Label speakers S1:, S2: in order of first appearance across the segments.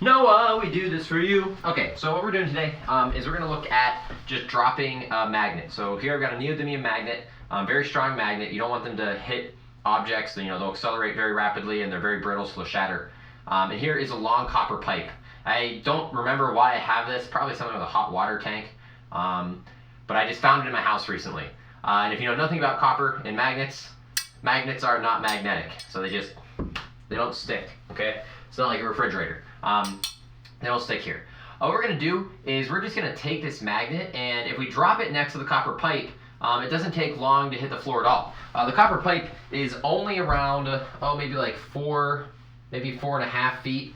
S1: Noah, we do this for you. Okay, so what we're doing today is we're going to look at just dropping a magnet. So here I've got a neodymium magnet, very strong magnet. You don't want them to hit objects. They'll accelerate very rapidly and they're very brittle, so they'll shatter. And here is a long copper pipe. I don't remember why I have this, probably something with a hot water tank, but I just found it in my house recently. And if you know nothing about copper and magnets, magnets are not magnetic, so they don't stick, okay? It's not like a refrigerator. They don't stick here. What we're going to do is we're just going to take this magnet, and if we drop it next to the copper pipe, it doesn't take long to hit the floor at all. The copper pipe is only around, maybe like 4.5 feet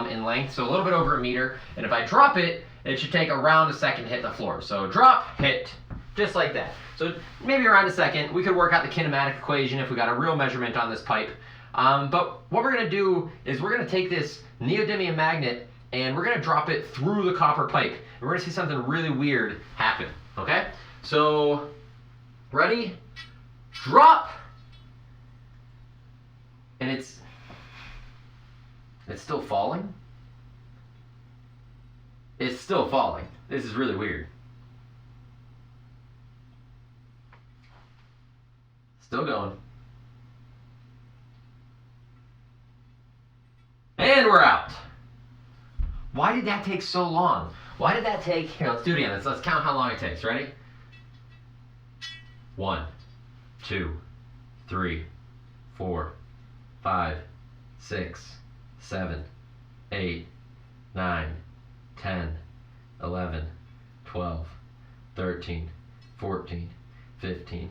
S1: in length, so a little bit over a meter. And if I drop it, it should take around a second to hit the floor. So drop, hit, just like that. So maybe around a second. We could work out the kinematic equation if we got a real measurement on this pipe. But what we're going to do is we're going to take this neodymium magnet and we're going to drop it through the copper pipe. And we're going to see something really weird happen, okay? So, ready? Drop! And it's still falling? It's still falling. This is really weird. Still going. And we're out. Why did that take so long? Why did that take, here, let's do it again. Let's count how long it takes. Ready? 1, 2, 3, 4, 5, 6, 7, 8, 9, 10, 11, 12, 13, 14, 15,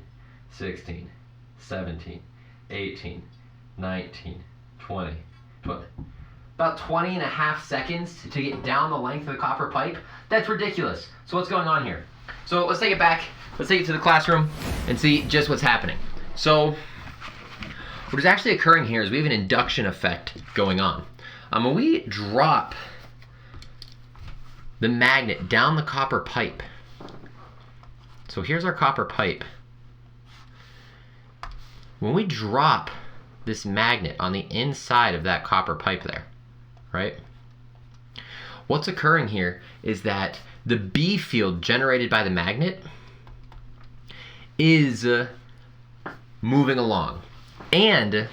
S1: 16, 17, 18, 19, 20. About 20.5 seconds to get down the length of the copper pipe. That's ridiculous. So what's going on here? So let's take it back. Let's take it to the classroom and see just what's happening. So what is actually occurring here is we have an induction effect going on. When we drop the magnet down the copper pipe, so here's our copper pipe. When we drop this magnet on the inside of that copper pipe there, right? What's occurring here is that the B field generated by the magnet is moving along. And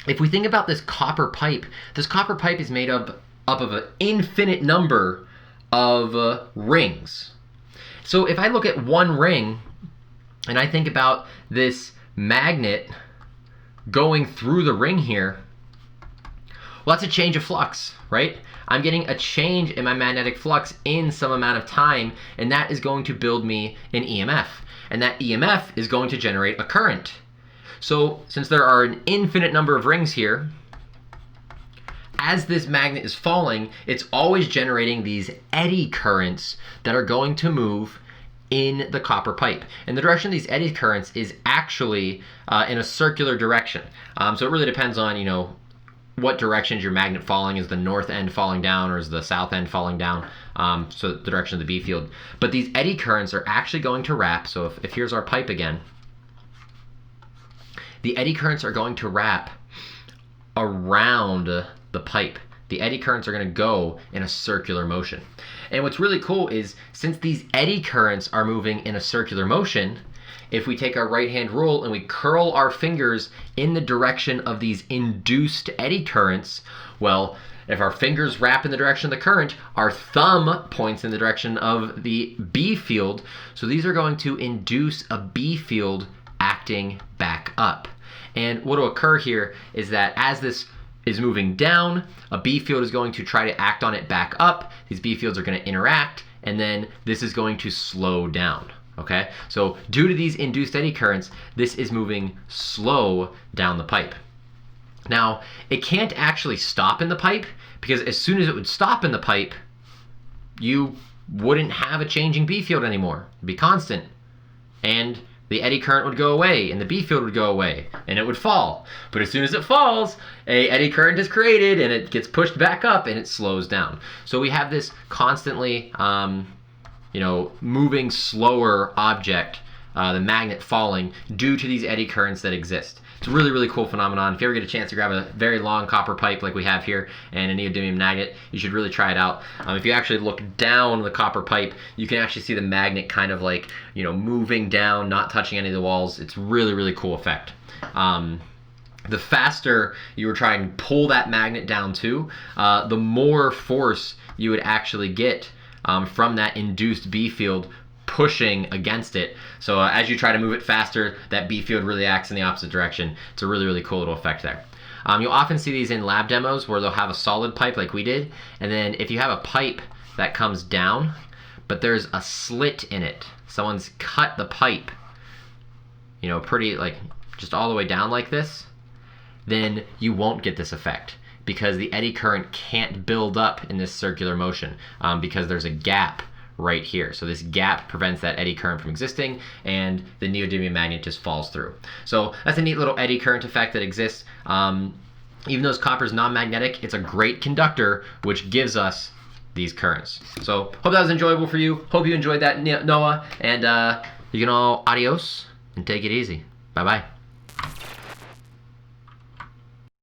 S1: if we think about this copper pipe is made up of an infinite number of rings. So if I look at one ring and I think about this magnet going through the ring here, well, that's a change of flux, right? I'm getting a change in my magnetic flux in some amount of time, and that is going to build me an EMF. And that EMF is going to generate a current. So since there are an infinite number of rings here, as this magnet is falling, it's always generating these eddy currents that are going to move in the copper pipe. And the direction of these eddy currents is actually in a circular direction. So it really depends on, what direction is your magnet falling. Is the north end falling down or is the south end falling down? So the direction of the B field. But these eddy currents are actually going to wrap. So if here's our pipe again, the eddy currents are going to wrap around the pipe. The eddy currents are going to go in a circular motion. And what's really cool is since these eddy currents are moving in a circular motion, if we take our right hand rule and we curl our fingers in the direction of these induced eddy currents, well, if our fingers wrap in the direction of the current, our thumb points in the direction of the B field. So these are going to induce a B field acting back up. And what will occur here is that as this is moving down, a B field is going to try to act on it back up. These B fields are going to interact, and then this is going to slow down. Okay, so due to these induced eddy currents, this is moving slow down the pipe. Now, it can't actually stop in the pipe, because as soon as it would stop in the pipe, you wouldn't have a changing B field anymore. It'd be constant. And the eddy current would go away, and the B field would go away, and it would fall. But as soon as it falls, a eddy current is created, and it gets pushed back up, and it slows down. So we have this constantly moving slower object, the magnet falling, due to these eddy currents that exist. It's a really, really cool phenomenon. If you ever get a chance to grab a very long copper pipe like we have here and a neodymium magnet, you should really try it out. If you actually look down the copper pipe, you can actually see the magnet kind of like, you know, moving down, not touching any of the walls. It's really, really cool effect. The faster you were trying to pull that magnet down too, the more force you would actually get from that induced B field pushing against it. So as you try to move it faster, that B field really acts in the opposite direction. It's a really, really cool little effect there. You'll often see these in lab demos where they'll have a solid pipe like we did, and then if you have a pipe that comes down, but there's a slit in it, someone's cut the pipe, you know, pretty like just all the way down like this, then you won't get this effect because the eddy current can't build up in this circular motion because there's a gap right here. So this gap prevents that eddy current from existing, and the neodymium magnet just falls through. So that's a neat little eddy current effect that exists. Even though copper is non-magnetic, it's a great conductor, which gives us these currents. So hope that was enjoyable for you. Hope you enjoyed that, Noah, and you can all adios and take it easy. Bye-bye.